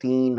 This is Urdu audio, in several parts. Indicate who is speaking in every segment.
Speaker 1: 3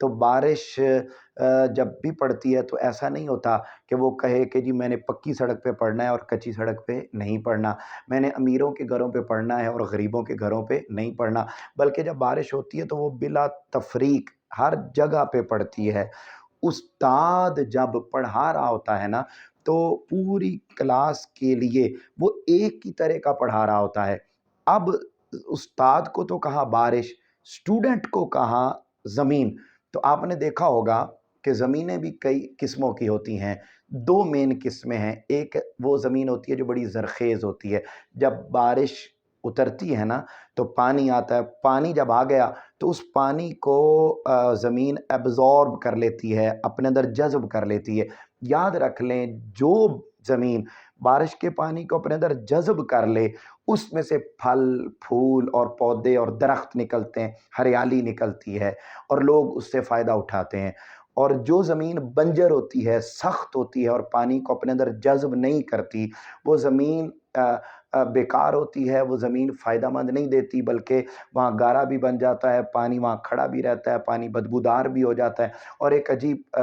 Speaker 1: تو بارش جب بھی پڑتی ہے تو ایسا نہیں ہوتا کہ وہ کہے کہ جی میں نے پکی سڑک پہ پڑھنا ہے اور کچی سڑک پہ نہیں پڑھنا، میں نے امیروں کے گھروں پہ پڑھنا ہے اور غریبوں کے گھروں پہ نہیں پڑھنا، بلکہ جب بارش ہوتی ہے تو وہ بلا تفریق ہر جگہ پہ پڑتی ہے۔ استاد جب پڑھا رہا ہوتا ہے نا تو پوری کلاس کے لیے وہ ایک ہی طرح کا پڑھا رہا ہوتا ہے۔ اب استاد کو تو کہا بارش، اسٹوڈنٹ کو کہا زمین۔ تو آپ نے دیکھا ہوگا کہ زمینیں بھی کئی قسموں کی ہوتی ہیں، دو مین قسمیں ہیں۔ ایک وہ زمین ہوتی ہے جو بڑی زرخیز ہوتی ہے، جب بارش اترتی ہے نا تو پانی آتا ہے، پانی جب آ گیا تو اس پانی کو زمین ایبزورب کر لیتی ہے، اپنے اندر جذب کر لیتی ہے۔ یاد رکھ لیں، جو زمین بارش کے پانی کو اپنے اندر جذب کر لے اس میں سے پھل پھول اور پودے اور درخت نکلتے ہیں، ہریالی نکلتی ہے اور لوگ اس سے فائدہ اٹھاتے ہیں۔ اور جو زمین بنجر ہوتی ہے، سخت ہوتی ہے اور پانی کو اپنے اندر جذب نہیں کرتی، وہ زمین بیکار ہوتی ہے، وہ زمین فائدہ مند نہیں دیتی، بلکہ وہاں گارا بھی بن جاتا ہے، پانی وہاں کھڑا بھی رہتا ہے، پانی بدبودار بھی ہو جاتا ہے اور ایک عجیب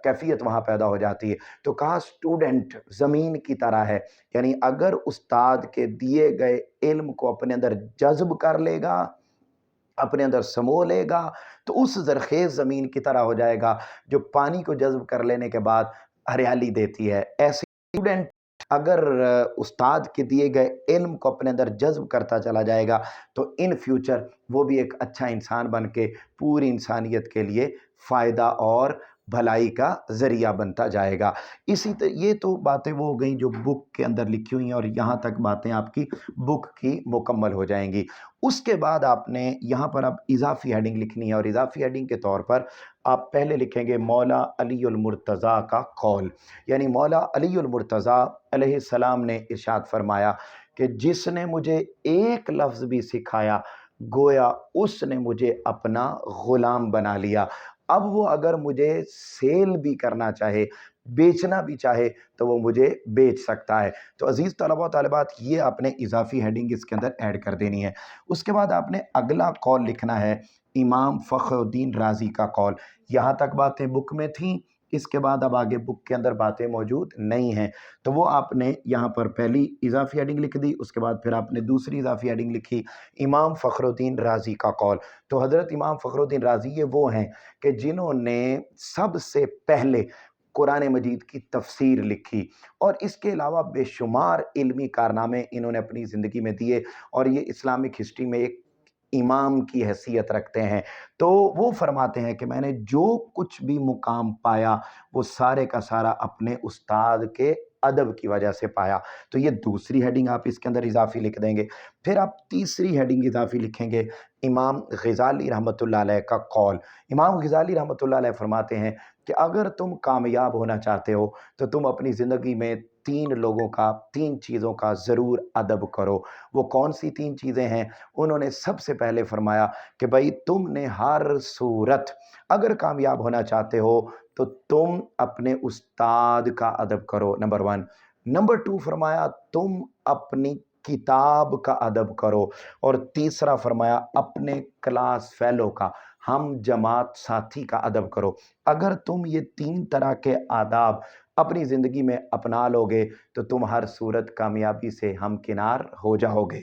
Speaker 1: کیفیت وہاں پیدا ہو جاتی ہے۔ تو کہا اسٹوڈنٹ زمین کی طرح ہے، یعنی اگر استاد کے دیے گئے علم کو اپنے اندر جذب کر لے گا، اپنے اندر سمو لے گا، تو اس زرخیز زمین کی طرح ہو جائے گا جو پانی کو جذب کر لینے کے بعد ہریالی دیتی ہے۔ ایسے اسٹوڈنٹ اگر استاد کے دیے گئے علم کو اپنے اندر جذب کرتا چلا جائے گا تو ان فیوچر وہ بھی ایک اچھا انسان بن کے پوری انسانیت کے لیے فائدہ اور بھلائی کا ذریعہ بنتا جائے گا۔ یہ تو باتیں وہ ہو گئیں جو بک کے اندر لکھی ہوئی ہیں، اور یہاں تک باتیں آپ کی بک کی مکمل ہو جائیں گی۔ اس کے بعد آپ نے یہاں پر اب اضافی ہیڈنگ لکھنی ہے، اور اضافی ہیڈنگ کے طور پر آپ پہلے لکھیں گے مولا علی المرتضیٰ کا قول، یعنی مولا علی المرتضیٰ علیہ السلام نے ارشاد فرمایا کہ جس نے مجھے ایک لفظ بھی سکھایا گویا اس نے مجھے اپنا غلام بنا لیا۔ اب وہ اگر مجھے سیل بھی کرنا چاہے، بیچنا بھی چاہے، تو وہ مجھے بیچ سکتا ہے۔ تو عزیز طلبہ و طالبات، یہ آپ نے اضافی ہیڈنگ اس کے اندر ایڈ کر دینی ہے۔ اس کے بعد آپ نے اگلا قول لکھنا ہے امام فخر الدین رازی کا قول۔ یہاں تک باتیں بک میں تھیں، اس کے بعد اب آگے بک کے اندر باتیں موجود نہیں ہیں، تو وہ آپ نے یہاں پر پہلی اضافی ہیڈنگ لکھ دی، اس کے بعد پھر آپ نے دوسری اضافی ہیڈنگ لکھی امام فخر الدین رازی کا قول۔ تو حضرت امام فخر الدین رازی یہ وہ ہیں کہ جنہوں نے سب سے پہلے قرآن مجید کی تفسیر لکھی، اور اس کے علاوہ بے شمار علمی کارنامے انہوں نے اپنی زندگی میں دیے، اور یہ اسلامک ہسٹری میں ایک امام کی حیثیت رکھتے ہیں۔ تو وہ فرماتے ہیں کہ میں نے جو کچھ بھی مقام پایا وہ سارے کا سارا اپنے استاد کے ادب کی وجہ سے پایا۔ تو یہ دوسری ہیڈنگ آپ اس کے اندر اضافی لکھ دیں گے۔ پھر آپ تیسری ہیڈنگ اضافی لکھیں گے امام غزالی رحمۃ اللہ علیہ کا قول۔ امام غزالی رحمۃ اللہ علیہ فرماتے ہیں کہ اگر تم کامیاب ہونا چاہتے ہو تو تم اپنی زندگی میں تین چیزوں کا ضرور ادب کرو۔ وہ کون سی تین چیزیں ہیں؟ انہوں نے سب سے پہلے فرمایا کہ بھائی تم نے ہر صورت اگر کامیاب ہونا چاہتے ہو تو تم اپنے استاد کا ادب کرو، نمبر 1۔ نمبر 2 فرمایا تم اپنی کتاب کا ادب کرو، اور تیسرا فرمایا اپنے کلاس فیلو کا، ہم جماعت ساتھی کا ادب کرو۔ اگر تم یہ 3 طرح کے آداب اپنی زندگی میں اپنا لو گے تو تم ہر صورت کامیابی سے ہمکنار ہو جاؤ گے۔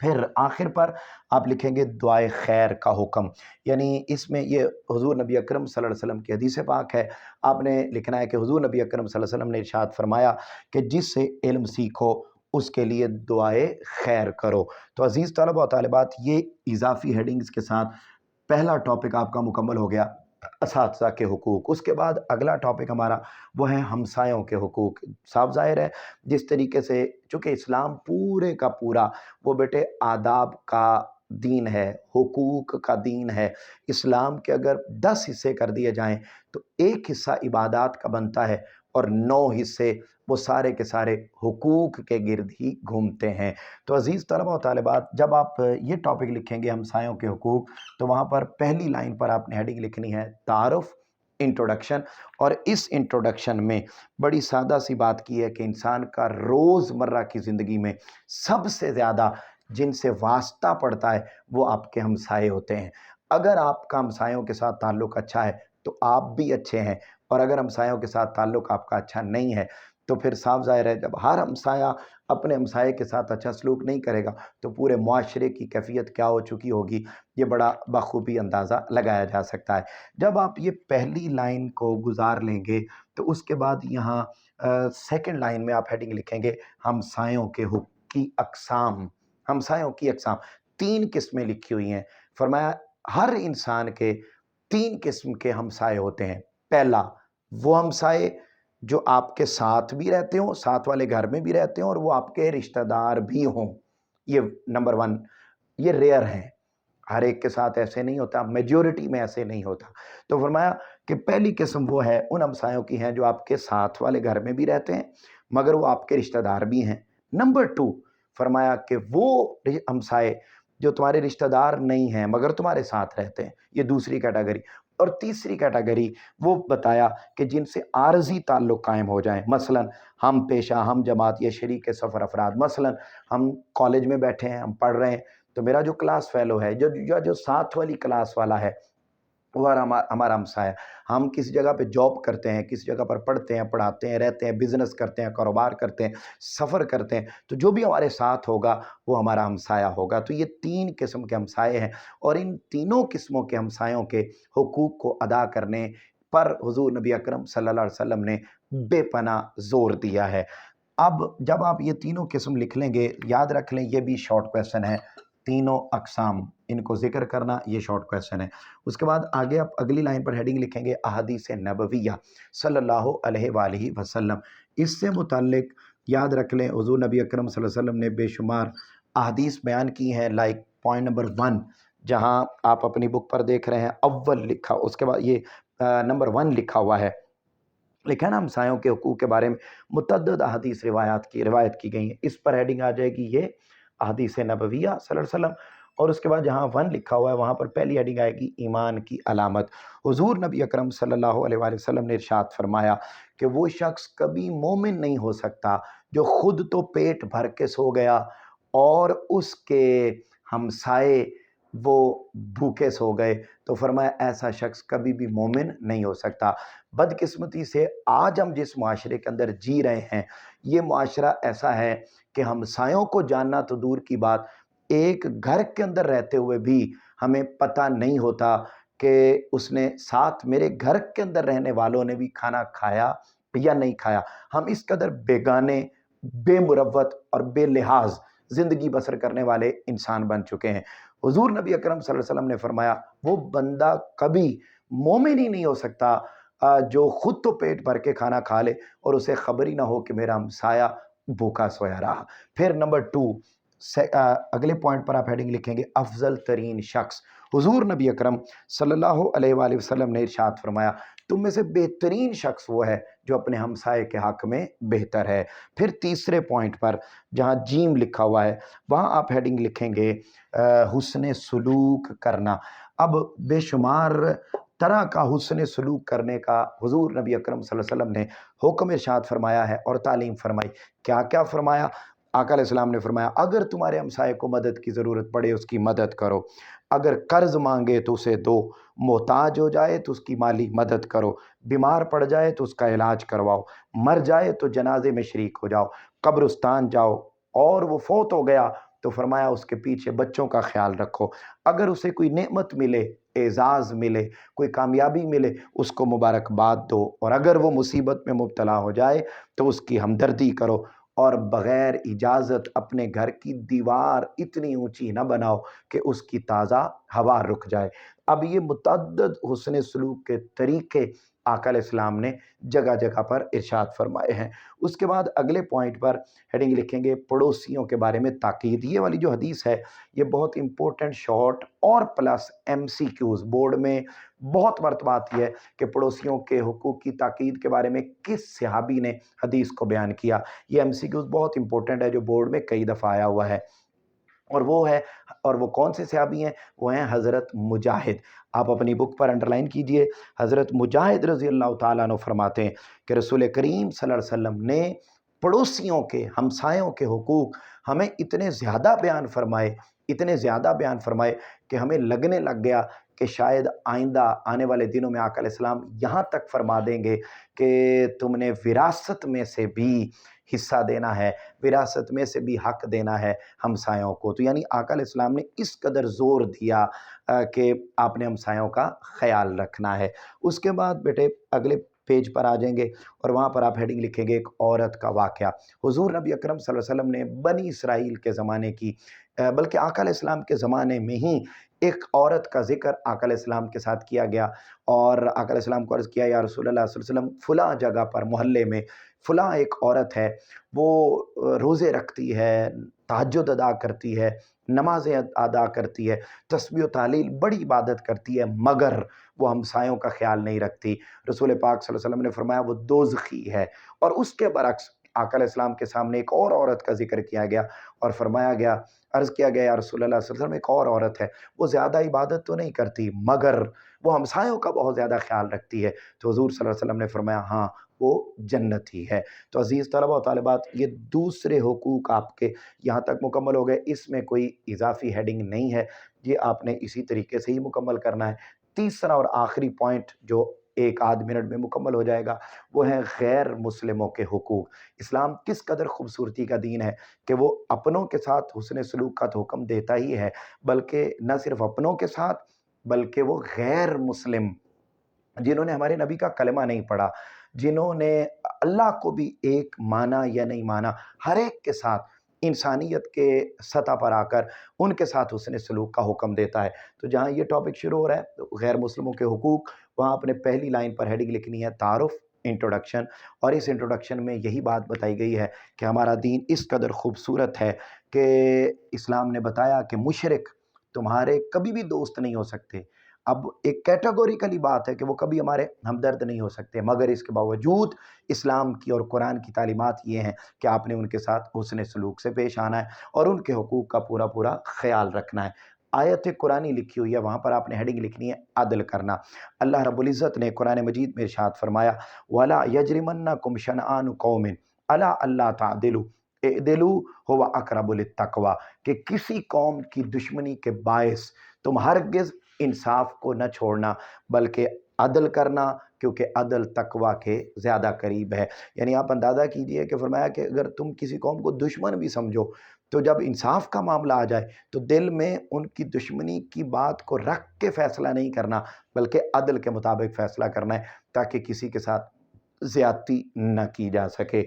Speaker 1: پھر آخر پر آپ لکھیں گے دعائے خیر کا حکم، یعنی اس میں یہ حضور نبی اکرم صلی اللہ علیہ وسلم کی حدیث پاک ہے۔ آپ نے لکھنا ہے کہ حضور نبی اکرم صلی اللہ علیہ وسلم نے ارشاد فرمایا کہ جس سے علم سیکھو اس کے لیے دعائے خیر کرو۔ تو عزیز طلبہ و طالبات، یہ اضافی ہیڈنگز کے ساتھ پہلا ٹاپک آپ کا مکمل ہو گیا، اساتذہ کے حقوق۔ اس کے بعد اگلا ٹاپک ہمارا وہ ہے ہمسایوں کے حقوق۔ صاف ظاہر ہے جس طریقے سے چونکہ اسلام پورے کا پورا وہ بیٹے آداب کا دین ہے، حقوق کا دین ہے۔ اسلام کے اگر 10 حصے کر دیے جائیں تو ایک حصہ عبادات کا بنتا ہے، اور 9 حصے وہ سارے کے سارے حقوق کے گرد ہی گھومتے ہیں۔ تو عزیز طلبہ و طالبات، جب آپ یہ ٹاپک لکھیں گے ہمسایوں کے حقوق، تو وہاں پر پہلی لائن پر آپ نے ہیڈنگ لکھنی ہے تعارف، انٹروڈکشن۔ اور اس انٹروڈکشن میں بڑی سادہ سی بات کی ہے کہ انسان کا روز مرہ کی زندگی میں سب سے زیادہ جن سے واسطہ پڑتا ہے وہ آپ کے ہمسائے ہوتے ہیں۔ اگر آپ کا ہمسایوں کے ساتھ تعلق اچھا ہے تو آپ بھی اچھے ہیں، اور اگر ہمسایوں کے ساتھ تعلق آپ کا اچھا نہیں ہے تو پھر صاف ظاہر ہے جب ہر ہمسایہ اپنے ہمسائے کے ساتھ اچھا سلوک نہیں کرے گا تو پورے معاشرے کی کیفیت کیا ہو چکی ہوگی، یہ بڑا بخوبی اندازہ لگایا جا سکتا ہے۔ جب آپ یہ پہلی لائن کو گزار لیں گے تو اس کے بعد یہاں سیکنڈ لائن میں آپ ہیڈنگ لکھیں گے ہمسایوں کے حقوق کی اقسام۔ ہمسایوں کی اقسام 3 قسمیں لکھی ہوئی ہیں۔ فرمایا ہر انسان کے 3 قسم کے ہمسائے ہوتے ہیں۔ پہلا وہ ہمسائے جو آپ کے ساتھ بھی رہتے ہوں، ساتھ والے گھر میں بھی رہتے ہوں اور وہ آپ کے رشتہ دار بھی ہوں، یہ نمبر 1، یہ ریئر ہیں، ہر ایک کے ساتھ ایسے نہیں ہوتا، میجورٹی میں ایسے نہیں ہوتا۔ تو فرمایا کہ پہلی قسم وہ ہے ان ہمسایوں کی ہیں جو آپ کے ساتھ والے گھر میں بھی رہتے ہیں مگر وہ آپ کے رشتہ دار بھی ہیں۔ نمبر 2 فرمایا کہ وہ ہمسائے جو تمہارے رشتہ دار نہیں ہیں مگر تمہارے ساتھ رہتے ہیں، یہ دوسری کیٹیگری۔ اور تیسری کیٹیگری وہ بتایا کہ جن سے عارضی تعلق قائم ہو جائیں، مثلا ہم پیشہ، ہم جماعت یا شریک سفر افراد، مثلا ہم کالج میں بیٹھے ہیں، ہم پڑھ رہے ہیں تو میرا جو کلاس فیلو ہے، جو ساتھ والی کلاس والا ہے وہ ہمارا ہمسایہ، ہم کسی جگہ پہ جاب کرتے ہیں، کسی جگہ پر پڑھتے ہیں، پڑھاتے ہیں، رہتے ہیں، بزنس کرتے ہیں، کاروبار کرتے ہیں، سفر کرتے ہیں، تو جو بھی ہمارے ساتھ ہوگا وہ ہمارا ہمسایہ ہوگا۔ تو یہ 3 قسم کے ہمسائے ہیں اور ان تینوں قسموں کے ہمسایوں کے حقوق کو ادا کرنے پر حضور نبی اکرم صلی اللہ علیہ وسلم نے بے پناہ زور دیا ہے۔ اب جب آپ یہ تینوں قسم لکھ لیں گے، یاد رکھ لیں یہ بھی شارٹ کویسچن ہے، تینوں اقسام ان کو ذکر کرنا یہ شارٹ کویسچن ہے۔ اس کے بعد آگے آپ اگلی لائن پر ہیڈنگ لکھیں گے احادیث نبویہ صلی اللہ علیہ وآلہ وسلم۔ اس سے متعلق یاد رکھ لیں حضور نبی اکرم صلی اللہ علیہ وسلم نے بے شمار احادیث بیان کی ہیں، لائک پوائنٹ نمبر 1 جہاں آپ اپنی بک پر دیکھ رہے ہیں اول لکھا، اس کے بعد یہ نمبر 1 لکھا ہوا ہے، لیکن ہمسایوں کے حقوق کے بارے میں متعدد احادیث روایت کی گئی ہیں۔ اس پر ہیڈنگ آ جائے گی یہ احادیث نبویہ صلی اللہ علیہ وسلم، اور اس کے بعد جہاں 1 لکھا ہوا ہے وہاں پر پہلی ہیڈنگ آئے گی ایمان کی علامت۔ حضور نبی اکرم صلی اللہ علیہ وآلہ وسلم نے ارشاد فرمایا کہ وہ شخص کبھی مومن نہیں ہو سکتا جو خود تو پیٹ بھر کے سو گیا اور اس کے ہمسائے وہ بھوکے سو گئے، تو فرمایا ایسا شخص کبھی بھی مومن نہیں ہو سکتا۔ بدقسمتی سے آج ہم جس معاشرے کے اندر جی رہے ہیں یہ معاشرہ ایسا ہے کہ ہمسایوں کو جاننا تو دور کی بات، ایک گھر کے اندر رہتے ہوئے بھی ہمیں پتہ نہیں ہوتا کہ اس نے ساتھ میرے گھر کے اندر رہنے والوں نے بھی کھانا کھایا یا نہیں کھایا۔ ہم اس قدر بیگانے، بے مروت اور بے لحاظ زندگی بسر کرنے والے انسان بن چکے ہیں۔ حضور نبی اکرم صلی اللہ علیہ وسلم نے فرمایا وہ بندہ کبھی مومن ہی نہیں ہو سکتا جو خود تو پیٹ بھر کے کھانا کھا لے اور اسے خبر ہی نہ ہو کہ میرا ہمسایہ بھوکا سویا رہا۔ پھر نمبر 2 اگلے پوائنٹ پر آپ ہیڈنگ لکھیں گے افضل ترین شخص۔ حضور نبی اکرم صلی اللہ علیہ وآلہ وسلم نے ارشاد فرمایا تم میں سے بہترین شخص وہ ہے جو اپنے ہمسائے کے حق میں بہتر ہے۔ پھر تیسرے پوائنٹ پر جہاں جیم لکھا ہوا ہے وہاں آپ ہیڈنگ لکھیں گے حسن سلوک کرنا۔ اب بے شمار طرح کا حسن سلوک کرنے کا حضور نبی اکرم صلی اللہ علیہ وسلم نے حکم ارشاد فرمایا ہے اور تعلیم فرمائی۔ کیا کیا فرمایا؟ آقا علیہ السلام نے فرمایا اگر تمہارے ہمسائے کو مدد کی ضرورت پڑے اس کی مدد کرو، اگر قرض مانگے تو اسے دو، محتاج ہو جائے تو اس کی مالی مدد کرو، بیمار پڑ جائے تو اس کا علاج کرواؤ، مر جائے تو جنازے میں شریک ہو جاؤ، قبرستان جاؤ اور وہ فوت ہو گیا تو فرمایا اس کے پیچھے بچوں کا خیال رکھو، اگر اسے کوئی نعمت ملے، اعزاز ملے، کوئی کامیابی ملے اس کو مبارکباد دو، اور اگر وہ مصیبت میں مبتلا ہو جائے تو اس کی ہمدردی کرو، اور بغیر اجازت اپنے گھر کی دیوار اتنی اونچی نہ بناؤ کہ اس کی تازہ ہوا رک جائے۔ اب یہ متعدد حسن سلوک کے طریقے آقا علیہ السلام نے جگہ جگہ پر ارشاد فرمائے ہیں۔ اس کے بعد اگلے پوائنٹ پر ہیڈنگ لکھیں گے پڑوسیوں کے بارے میں تاکید۔ یہ والی جو حدیث ہے یہ بہت امپورٹنٹ، شارٹ اور پلس MCQs بورڈ میں بہت مرتبہ آتی ہے کہ پڑوسیوں کے حقوق کی تاکید کے بارے میں کس صحابی نے حدیث کو بیان کیا۔ یہ MCQs بہت امپورٹنٹ ہے جو بورڈ میں کئی دفعہ آیا ہوا ہے، اور وہ کون سے صحابی ہیں؟ وہ ہیں حضرت مجاہد۔ آپ اپنی بک پر انڈرلائن کیجئے، حضرت مجاہد رضی اللہ تعالیٰ عنہ فرماتے ہیں کہ رسول کریم صلی اللہ علیہ وسلم نے پڑوسیوں کے، ہمسایوں کے حقوق ہمیں اتنے زیادہ بیان فرمائے کہ ہمیں لگنے لگ گیا کہ شاید آئندہ آنے والے دنوں میں آقا علیہ السلام یہاں تک فرما دیں گے کہ تم نے وراثت میں سے بھی حصہ دینا ہے، وراثت میں سے بھی حق دینا ہے ہمسایوں کو۔ تو یعنی آقا علیہ السلام نے اس قدر زور دیا کہ آپ نے ہمسایوں کا خیال رکھنا ہے۔ اس کے بعد بیٹے اگلے پیج پر آ جائیں گے اور وہاں پر آپ ہیڈنگ لکھیں گے ایک عورت کا واقعہ۔ حضور نبی اکرم صلی اللہ علیہ وسلم نے بنی اسرائیل کے زمانے کی بلکہ آقا علیہ السلام کے زمانے میں ہی ایک عورت کا ذکر آقا علیہ السلام کے ساتھ کیا گیا، اور آقا علیہ السلام کو عرض کیا یا رسول اللہ صلی اللہ علیہ وسلم فلاں جگہ پر محلے میں فلاں ایک عورت ہے، وہ روزے رکھتی ہے، تہجد ادا کرتی ہے، نمازیں ادا کرتی ہے، تسبیح و تحلیل بڑی عبادت کرتی ہے، مگر وہ ہمسایوں کا خیال نہیں رکھتی۔ رسول پاک صلی اللہ علیہ وسلم نے فرمایا وہ دوزخی ہے۔ اور اس کے برعکس آقا علیہ السلام کے سامنے ایک اور عورت کا ذکر کیا گیا اور فرمایا گیا، عرض کیا گیا یا رسول اللہ صلی اللہ علیہ وسلم ایک اور عورت ہے، وہ زیادہ عبادت تو نہیں کرتی مگر وہ ہمسایوں کا بہت زیادہ خیال رکھتی ہے۔ تو حضور صلی اللہ علیہ وسلم نے فرمایا ہاں وہ جنتی ہے۔ تو عزیز طلبہ و طالبات، یہ دوسرے حقوق آپ کے یہاں تک مکمل ہو گئے، اس میں کوئی اضافی ہیڈنگ نہیں ہے، یہ آپ نے اسی طریقے سے ہی مکمل کرنا ہے۔ تیسرا اور آخری پوائنٹ جو ایک آدھ منٹ میں مکمل ہو جائے گا وہ ہے غیر مسلموں کے حقوق۔ اسلام کس قدر خوبصورتی کا دین ہے کہ وہ اپنوں کے ساتھ حسن سلوک کا تو حکم دیتا ہی ہے، بلکہ نہ صرف اپنوں کے ساتھ بلکہ وہ غیر مسلم جنہوں نے ہمارے نبی کا کلمہ نہیں پڑھا، جنہوں نے اللہ کو بھی ایک مانا یا نہیں مانا، ہر ایک کے ساتھ انسانیت کے سطح پر آ کر ان کے ساتھ حسن سلوک کا حکم دیتا ہے۔ تو جہاں یہ ٹاپک شروع ہو رہا ہے تو غیر مسلموں کے حقوق، وہاں آپ نے پہلی لائن پر ہیڈنگ لکھنی ہے تعارف، انٹروڈکشن، اور اس انٹروڈکشن میں یہی بات بتائی گئی ہے کہ ہمارا دین اس قدر خوبصورت ہے کہ اسلام نے بتایا کہ مشرک تمہارے کبھی بھی دوست نہیں ہو سکتے۔ اب ایک کیٹیگوریکلی بات ہے کہ وہ کبھی ہمارے ہمدرد نہیں ہو سکتے، مگر اس کے باوجود اسلام کی اور قرآن کی تعلیمات یہ ہیں کہ آپ نے ان کے ساتھ حسن سلوک سے پیش آنا ہے اور ان کے حقوق کا پورا پورا خیال رکھنا ہے۔ آیت قرآنی لکھی ہوئی ہے، وہاں پر آپ نے ہیڈنگ لکھنی ہے عدل کرنا۔ اللہ رب العزت نے قرآن مجید میں ارشاد فرمایا وَلَا يَجْرِمَنَّكُمْ شَنْآنُ قَوْمٍ عَلَىٰ أَلَّا تَعْدِلُوا اعْدِلُوا هُوَ أَقْرَبُ لِلتَّقْوَىٰ، کہ کسی قوم کی دشمنی کے باعث تم ہرگز انصاف کو نہ چھوڑنا بلکہ عدل کرنا، کیونکہ عدل تقوی کے زیادہ قریب ہے۔ یعنی آپ اندازہ کیجئے کہ فرمایا کہ اگر تم کسی قوم کو دشمن بھی سمجھو تو جب انصاف کا معاملہ آ جائے تو دل میں ان کی دشمنی کی بات کو رکھ کے فیصلہ نہیں کرنا بلکہ عدل کے مطابق فیصلہ کرنا ہے تاکہ کسی کے ساتھ زیادتی نہ کی جا سکے۔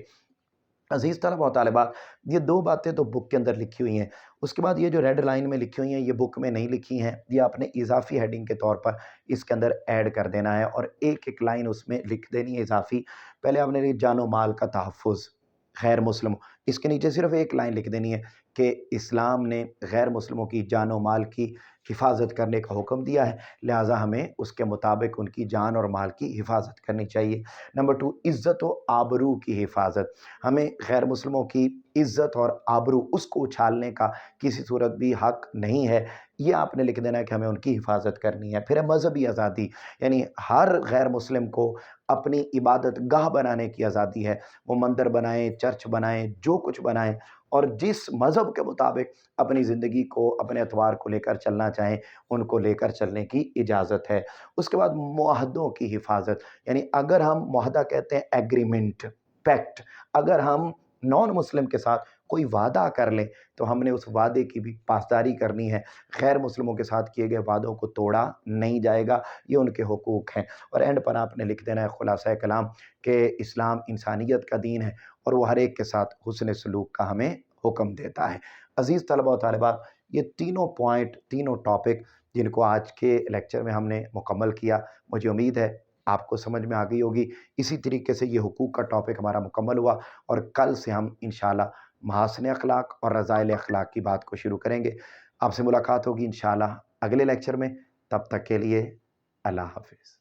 Speaker 1: عزیز طلبہ و طالبات، یہ دو باتیں تو بک کے اندر لکھی ہوئی ہیں، اس کے بعد یہ جو ریڈ لائن میں لکھی ہوئی ہیں یہ بک میں نہیں لکھی ہیں، یہ آپ نے اضافی ہیڈنگ کے طور پر اس کے اندر ایڈ کر دینا ہے اور ایک ایک لائن اس میں لکھ دینی ہے اضافی۔ پہلے آپ نے جان و مال کا تحفظ غیر مسلم، اس کے نیچے صرف ایک لائن لکھ دینی ہے کہ اسلام نے غیر مسلموں کی جان و مال کی حفاظت کرنے کا حکم دیا ہے، لہٰذا ہمیں اس کے مطابق ان کی جان اور مال کی حفاظت کرنی چاہیے۔ نمبر 2، عزت و آبرو کی حفاظت، ہمیں غیر مسلموں کی عزت اور آبرو اس کو اچھالنے کا کسی صورت بھی حق نہیں ہے، یہ آپ نے لکھ دینا ہے کہ ہمیں ان کی حفاظت کرنی ہے۔ پھر ہے مذہبی آزادی، یعنی ہر غیر مسلم کو اپنی عبادت گاہ بنانے کی آزادی ہے، وہ مندر بنائیں، چرچ بنائیں، جو کچھ بنائیں، اور جس مذہب کے مطابق اپنی زندگی کو اپنے اطوار کو لے کر چلنا چاہیں ان کو لے کر چلنے کی اجازت ہے۔ اس کے بعد معاہدوں کی حفاظت، یعنی اگر ہم معاہدہ کہتے ہیں ایگریمنٹ، پیکٹ، اگر ہم نان مسلم کے ساتھ کوئی وعدہ کر لیں تو ہم نے اس وعدے کی بھی پاسداری کرنی ہے، غیر مسلموں کے ساتھ کیے گئے وعدوں کو توڑا نہیں جائے گا، یہ ان کے حقوق ہیں۔ اور اینڈ پر آپ نے لکھ دینا ہے خلاصہ کلام کہ اسلام انسانیت کا دین ہے اور وہ ہر ایک کے ساتھ حسن سلوک کا ہمیں حکم دیتا ہے۔ عزیز طلبہ و طالبات، یہ تینوں پوائنٹ، تینوں ٹاپک جن کو آج کے لیکچر میں ہم نے مکمل کیا، مجھے امید ہے آپ کو سمجھ میں آ گئی ہوگی۔ اسی طریقے سے یہ حقوق کا ٹاپک ہمارا مکمل ہوا اور کل سے ہم انشاءاللہ محاسن اخلاق اور رذائل اخلاق کی بات کو شروع کریں گے۔ آپ سے ملاقات ہوگی انشاءاللہ اگلے لیکچر میں، تب تک کے لیے اللہ حافظ۔